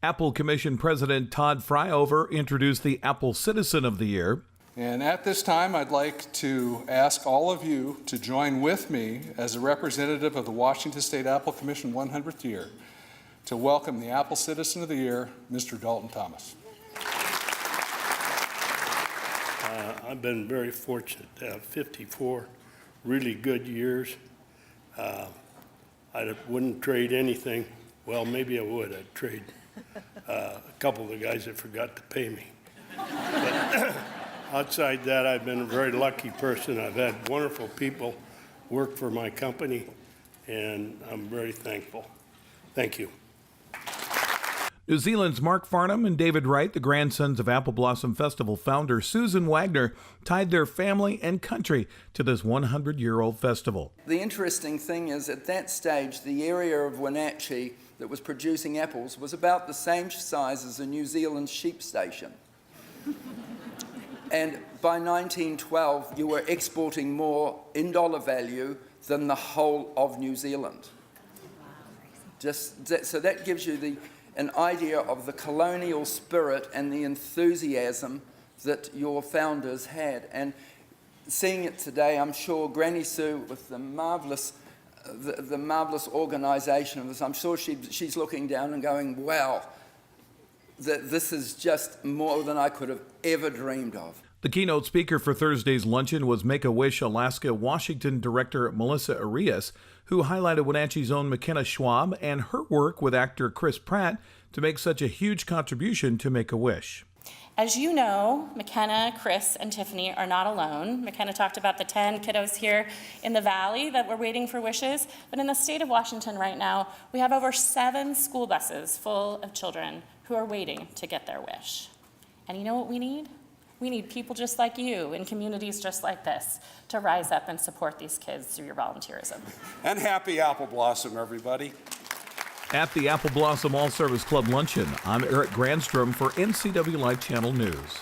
Apple Commission President Todd Fryover introduced the Apple Citizen of the Year. And at this time, I'd like to ask all of you to join with me as a representative of the Washington State Apple Commission 100th year to welcome the Apple Citizen of the Year, Mr. Dalton Thomas. I've been very fortunate to have 54 really good years. I wouldn't trade anything. Well, maybe I would. I'd trade a couple of the guys that forgot to pay me. But outside that, I've been a very lucky person. I've had wonderful people work for my company, and I'm very thankful. Thank you. New Zealand's Mark Farnham and David Wright, the grandsons of Apple Blossom Festival founder Susan Wagner, tied their family and country to this 100-year-old festival. The interesting thing is, at that stage, the area of Wenatchee that was producing apples was about the same size as a New Zealand sheep station. And by 1912, you were exporting more in dollar value than the whole of New Zealand. So that gives you an idea of the colonial spirit and the enthusiasm that your founders had. And seeing it today, I'm sure Granny Sue, with the marvelous organisation of this, I'm sure she's looking down and going, wow, this is just more than I could have ever dreamed of. The keynote speaker for Thursday's luncheon was Make-A-Wish Alaska Washington Director Melissa Arias, who highlighted Wenatchee's own McKenna Schwab and her work with actor Chris Pratt to make such a huge contribution to Make-A-Wish. As you know, McKenna, Chris, and Tiffany are not alone. McKenna talked about the 10 kiddos here in the Valley that were waiting for wishes. But in the state of Washington right now, we have over 7 school buses full of children who are waiting to get their wish. And you know what we need? We need people just like you in communities just like this to rise up and support these kids through your volunteerism. And happy Apple Blossom, everybody. At the Apple Blossom All-Service Club Luncheon, I'm Eric Grandstrom for NCWLIFE Channel News.